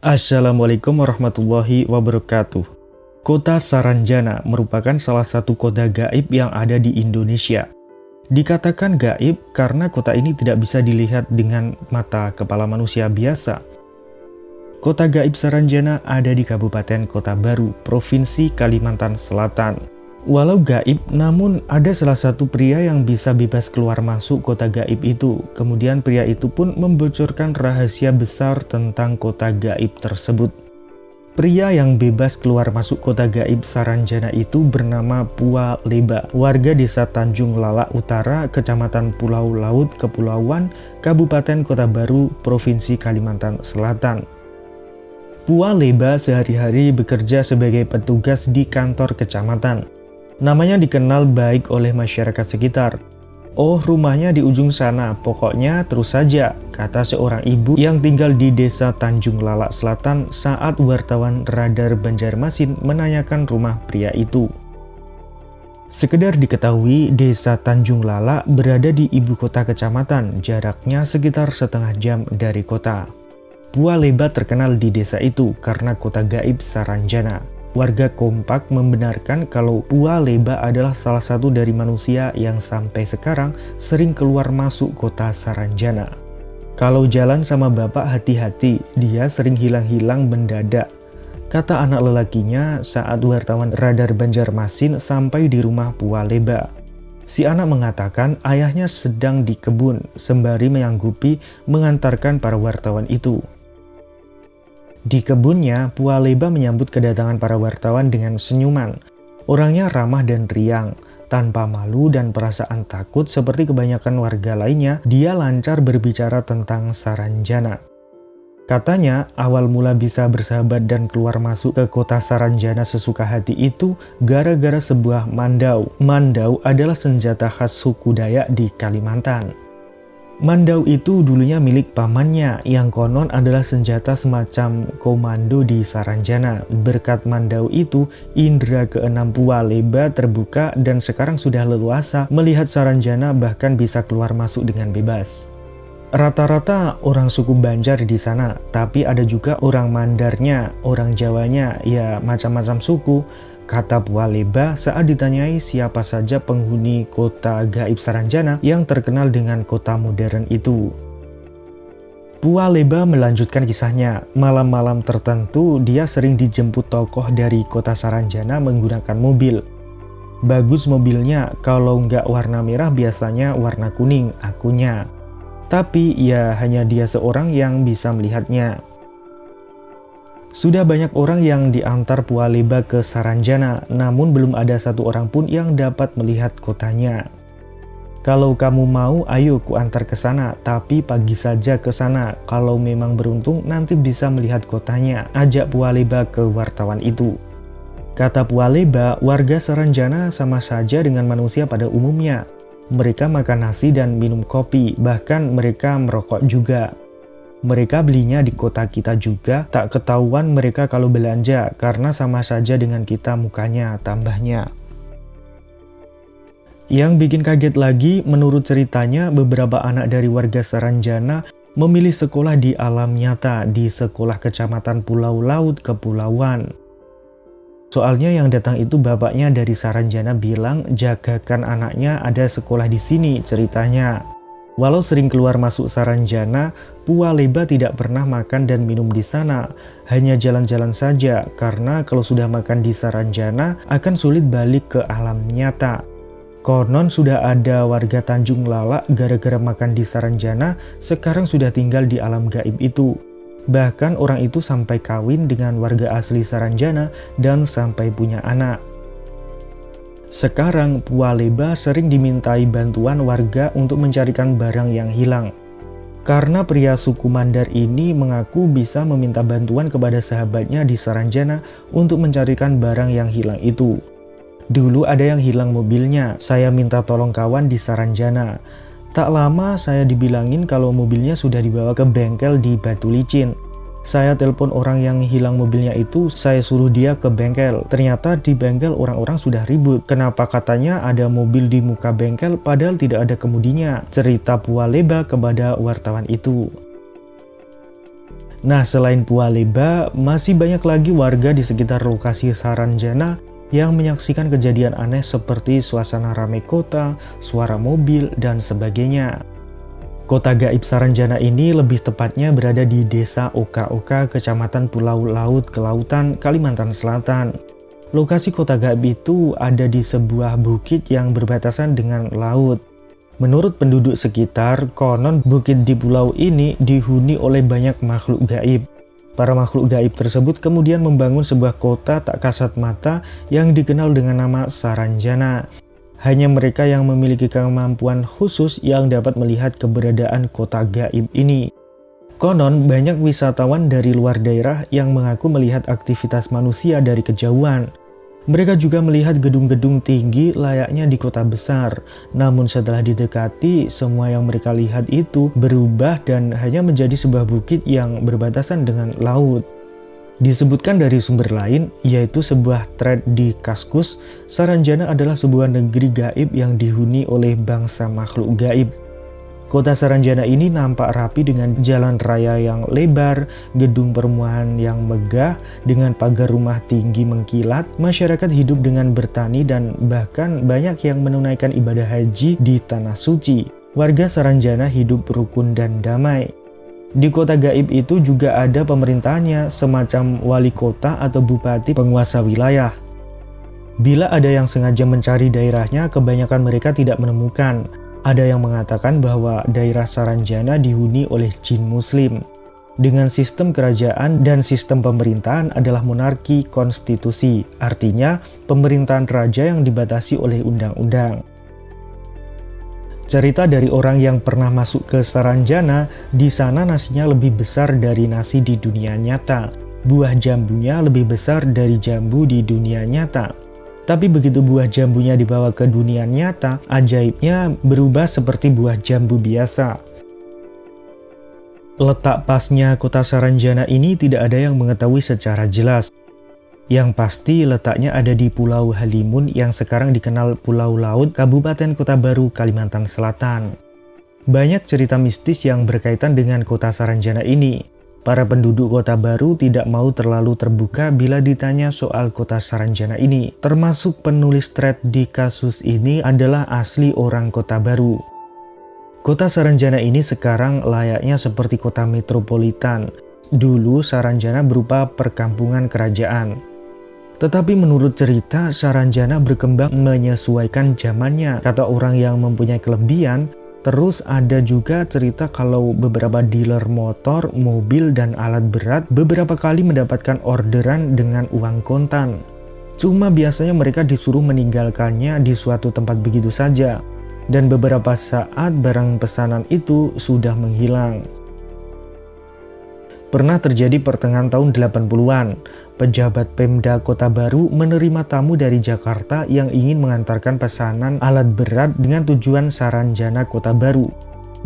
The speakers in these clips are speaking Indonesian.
Assalamualaikum warahmatullahi wabarakatuh. Kota Saranjana merupakan salah satu kota gaib yang ada di Indonesia. Dikatakan gaib karena kota ini tidak bisa dilihat dengan mata kepala manusia biasa. Kota gaib Saranjana ada di Kabupaten Kota Baru, Provinsi Kalimantan Selatan. Walau gaib, namun ada salah satu pria yang bisa bebas keluar masuk kota gaib itu. Kemudian pria itu pun membocorkan rahasia besar tentang kota gaib tersebut. Pria yang bebas keluar masuk kota gaib Saranjana itu bernama Pua Leba, warga desa Tanjung Lalak Utara, Kecamatan Pulau Laut, Kepulauan, Kabupaten Kota Baru, Provinsi Kalimantan Selatan. Pua Leba sehari-hari bekerja sebagai petugas di kantor kecamatan. Namanya dikenal baik oleh masyarakat sekitar. "Oh, rumahnya di ujung sana, pokoknya terus saja," kata seorang ibu yang tinggal di desa Tanjung Lalak Selatan saat wartawan Radar Banjarmasin menanyakan rumah pria itu. Sekedar diketahui, desa Tanjung Lalak berada di ibu kota kecamatan, jaraknya sekitar setengah jam dari kota. Pua Leba terkenal di desa itu karena kota gaib Saranjana. Warga kompak membenarkan kalau Pua Leba adalah salah satu dari manusia yang sampai sekarang sering keluar masuk kota Saranjana. Kalau jalan sama bapak hati-hati, dia sering hilang-hilang mendadak, kata anak lelakinya saat wartawan Radar Banjarmasin sampai di rumah Pua Leba. Si anak mengatakan ayahnya sedang di kebun sembari menyanggupi mengantarkan para wartawan itu. Di kebunnya, Pua Leba menyambut kedatangan para wartawan dengan senyuman. Orangnya ramah dan riang. Tanpa malu dan perasaan takut seperti kebanyakan warga lainnya, dia lancar berbicara tentang Saranjana. Katanya, awal mula bisa bersahabat dan keluar masuk ke kota Saranjana sesuka hati itu gara-gara sebuah mandau. Mandau adalah senjata khas suku Dayak di Kalimantan. Mandau itu dulunya milik pamannya yang konon adalah senjata semacam komando di Saranjana. Berkat mandau itu, indera keenam Pua Leba terbuka dan sekarang sudah leluasa melihat Saranjana bahkan bisa keluar masuk dengan bebas. Rata-rata orang suku Banjar di sana, tapi ada juga orang Mandarnya, orang Jawanya, ya macam-macam suku, kata Pua Leba saat ditanyai siapa saja penghuni kota gaib Saranjana yang terkenal dengan kota modern itu. Pua Leba melanjutkan kisahnya. Malam-malam tertentu dia sering dijemput tokoh dari kota Saranjana menggunakan mobil. Bagus mobilnya, kalau nggak warna merah biasanya warna kuning, akunya. Tapi ya hanya dia seorang yang bisa melihatnya. Sudah banyak orang yang diantar Pua Leba ke Saranjana, namun belum ada satu orang pun yang dapat melihat kotanya. "Kalau kamu mau, ayo ku antar ke sana, tapi pagi saja ke sana. Kalau memang beruntung, nanti bisa melihat kotanya," ajak Pua Leba ke wartawan itu. Kata Pua Leba, warga Saranjana sama saja dengan manusia pada umumnya. Mereka makan nasi dan minum kopi, bahkan mereka merokok juga. Mereka belinya di kota kita juga, tak ketahuan mereka kalau belanja karena sama saja dengan kita mukanya, tambahnya. Yang bikin kaget lagi, menurut ceritanya beberapa anak dari warga Saranjana memilih sekolah di alam nyata di sekolah kecamatan Pulau Laut, Kepulauan. Soalnya yang datang itu bapaknya dari Saranjana bilang jagakan anaknya ada sekolah di sini, ceritanya. Walau sering keluar masuk Saranjana, Pua Leba tidak pernah makan dan minum di sana. Hanya jalan-jalan saja, karena kalau sudah makan di Saranjana akan sulit balik ke alam nyata. Konon sudah ada warga Tanjung Lalak gara-gara makan di Saranjana, sekarang sudah tinggal di alam gaib itu. Bahkan orang itu sampai kawin dengan warga asli Saranjana dan sampai punya anak. Sekarang Pua Leba sering dimintai bantuan warga untuk mencarikan barang yang hilang. Karena pria suku Mandar ini mengaku bisa meminta bantuan kepada sahabatnya di Saranjana untuk mencarikan barang yang hilang itu. "Dulu ada yang hilang mobilnya, saya minta tolong kawan di Saranjana. Tak lama saya dibilangin kalau mobilnya sudah dibawa ke bengkel di Batu Licin. Saya telepon orang yang hilang mobilnya itu, saya suruh dia ke bengkel. Ternyata di bengkel orang-orang sudah ribut. Kenapa katanya ada mobil di muka bengkel padahal tidak ada kemudinya?" cerita Pua Leba kepada wartawan itu. Nah, selain Pualeba, masih banyak lagi warga di sekitar lokasi Saranjana yang menyaksikan kejadian aneh seperti suasana ramai kota, suara mobil, dan sebagainya. Kota gaib Saranjana ini lebih tepatnya berada di Desa Oka-Oka, Kecamatan Pulau Laut, Kelautan, Kalimantan Selatan. Lokasi kota gaib itu ada di sebuah bukit yang berbatasan dengan laut. Menurut penduduk sekitar, konon bukit di pulau ini dihuni oleh banyak makhluk gaib. Para makhluk gaib tersebut kemudian membangun sebuah kota tak kasat mata yang dikenal dengan nama Saranjana. Hanya mereka yang memiliki kemampuan khusus yang dapat melihat keberadaan kota gaib ini. Konon banyak wisatawan dari luar daerah yang mengaku melihat aktivitas manusia dari kejauhan. Mereka juga melihat gedung-gedung tinggi layaknya di kota besar. Namun setelah didekati, semua yang mereka lihat itu berubah dan hanya menjadi sebuah bukit yang berbatasan dengan laut. Disebutkan dari sumber lain, yaitu sebuah thread di Kaskus, Saranjana adalah sebuah negeri gaib yang dihuni oleh bangsa makhluk gaib. Kota Saranjana ini nampak rapi dengan jalan raya yang lebar, gedung perumahan yang megah, dengan pagar rumah tinggi mengkilat, masyarakat hidup dengan bertani dan bahkan banyak yang menunaikan ibadah haji di Tanah Suci. Warga Saranjana hidup rukun dan damai. Di kota gaib itu juga ada pemerintahannya, semacam wali kota atau bupati penguasa wilayah. Bila ada yang sengaja mencari daerahnya, kebanyakan mereka tidak menemukan. Ada yang mengatakan bahwa daerah Saranjana dihuni oleh jin muslim. Dengan sistem kerajaan dan sistem pemerintahan adalah monarki konstitusi, artinya pemerintahan raja yang dibatasi oleh undang-undang. Cerita dari orang yang pernah masuk ke Saranjana, di sana nasinya lebih besar dari nasi di dunia nyata. Buah jambunya lebih besar dari jambu di dunia nyata. Tapi begitu buah jambunya dibawa ke dunia nyata, ajaibnya berubah seperti buah jambu biasa. Letak pasnya kota Saranjana ini tidak ada yang mengetahui secara jelas. Yang pasti letaknya ada di Pulau Halimun yang sekarang dikenal Pulau Laut, Kabupaten Kota Baru, Kalimantan Selatan. Banyak cerita mistis yang berkaitan dengan kota Saranjana ini. Para penduduk Kota Baru tidak mau terlalu terbuka bila ditanya soal kota Saranjana ini. Termasuk penulis thread di kasus ini adalah asli orang Kota Baru. Kota Saranjana ini sekarang layaknya seperti kota metropolitan. Dulu Saranjana berupa perkampungan kerajaan. Tetapi menurut cerita, Saranjana berkembang menyesuaikan zamannya, kata orang yang mempunyai kelebihan. Terus ada juga cerita kalau beberapa dealer motor, mobil, dan alat berat beberapa kali mendapatkan orderan dengan uang kontan. Cuma biasanya mereka disuruh meninggalkannya di suatu tempat begitu saja. Dan beberapa saat barang pesanan itu sudah menghilang. Pernah terjadi pertengahan tahun 80-an. Pejabat Pemda Kota Baru menerima tamu dari Jakarta yang ingin mengantarkan pesanan alat berat dengan tujuan Saranjana Kota Baru.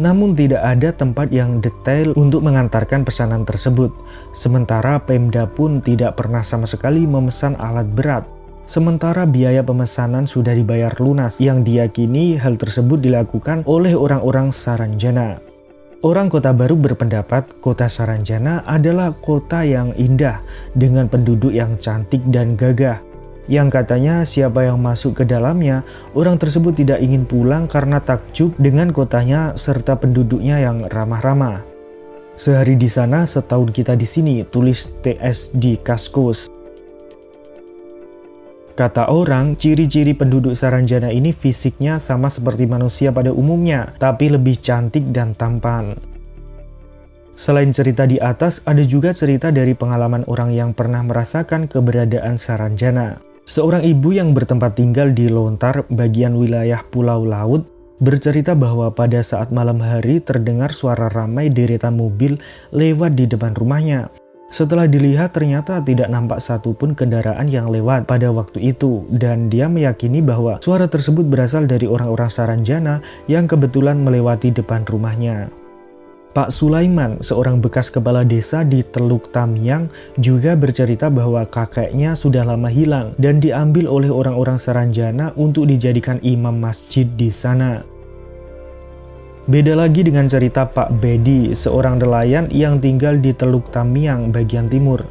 Namun tidak ada tempat yang detail untuk mengantarkan pesanan tersebut. Sementara Pemda pun tidak pernah sama sekali memesan alat berat. Sementara biaya pemesanan sudah dibayar lunas, yang diyakini hal tersebut dilakukan oleh orang-orang Saranjana. Orang Kota Baru berpendapat kota Saranjana adalah kota yang indah dengan penduduk yang cantik dan gagah. Yang katanya siapa yang masuk ke dalamnya, orang tersebut tidak ingin pulang karena takjub dengan kotanya serta penduduknya yang ramah-ramah. Sehari di sana, setahun kita di sini, tulis TS di Kaskus. Kata orang, ciri-ciri penduduk Saranjana ini fisiknya sama seperti manusia pada umumnya, tapi lebih cantik dan tampan. Selain cerita di atas, ada juga cerita dari pengalaman orang yang pernah merasakan keberadaan Saranjana. Seorang ibu yang bertempat tinggal di Lontar, bagian wilayah Pulau Laut, bercerita bahwa pada saat malam hari terdengar suara ramai deretan mobil lewat di depan rumahnya. Setelah dilihat ternyata tidak nampak satupun kendaraan yang lewat pada waktu itu, dan dia meyakini bahwa suara tersebut berasal dari orang-orang Saranjana yang kebetulan melewati depan rumahnya. Pak Sulaiman, seorang bekas kepala desa di Teluk Tamiang, juga bercerita bahwa kakeknya sudah lama hilang dan diambil oleh orang-orang Saranjana untuk dijadikan imam masjid di sana. Beda lagi dengan cerita Pak Bedi, seorang nelayan yang tinggal di Teluk Tamiang bagian timur.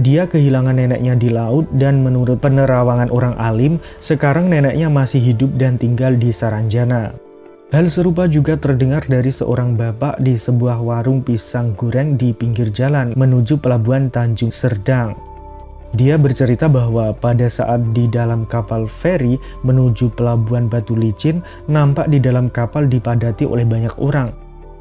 Dia kehilangan neneknya di laut dan menurut penerawangan orang alim, sekarang neneknya masih hidup dan tinggal di Saranjana. Hal serupa juga terdengar dari seorang bapak di sebuah warung pisang goreng di pinggir jalan menuju pelabuhan Tanjung Serdang. Dia bercerita bahwa pada saat di dalam kapal feri menuju pelabuhan Batu Licin, nampak di dalam kapal dipadati oleh banyak orang.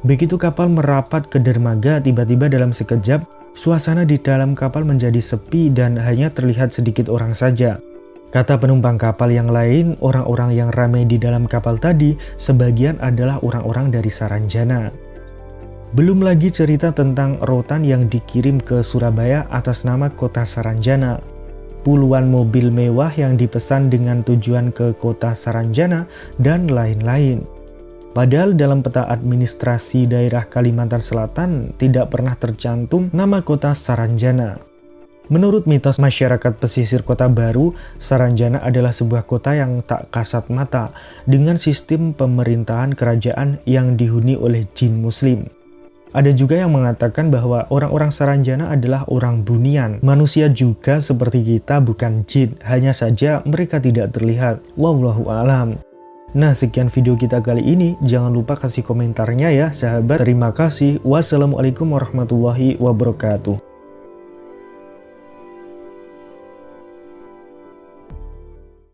Begitu kapal merapat ke dermaga, tiba-tiba dalam sekejap, suasana di dalam kapal menjadi sepi dan hanya terlihat sedikit orang saja. Kata penumpang kapal yang lain, orang-orang yang ramai di dalam kapal tadi, sebagian adalah orang-orang dari Saranjana. Belum lagi cerita tentang rotan yang dikirim ke Surabaya atas nama kota Saranjana. Puluhan mobil mewah yang dipesan dengan tujuan ke kota Saranjana dan lain-lain. Padahal dalam peta administrasi daerah Kalimantan Selatan tidak pernah tercantum nama kota Saranjana. Menurut mitos masyarakat pesisir Kota Baru, Saranjana adalah sebuah kota yang tak kasat mata dengan sistem pemerintahan kerajaan yang dihuni oleh jin muslim. Ada juga yang mengatakan bahwa orang-orang Saranjana adalah orang bunian. Manusia juga seperti kita, bukan jin. Hanya saja mereka tidak terlihat. Wallahu a'lam. Nah, sekian video kita kali ini. Jangan lupa kasih komentarnya ya sahabat. Terima kasih. Wassalamualaikum warahmatullahi wabarakatuh.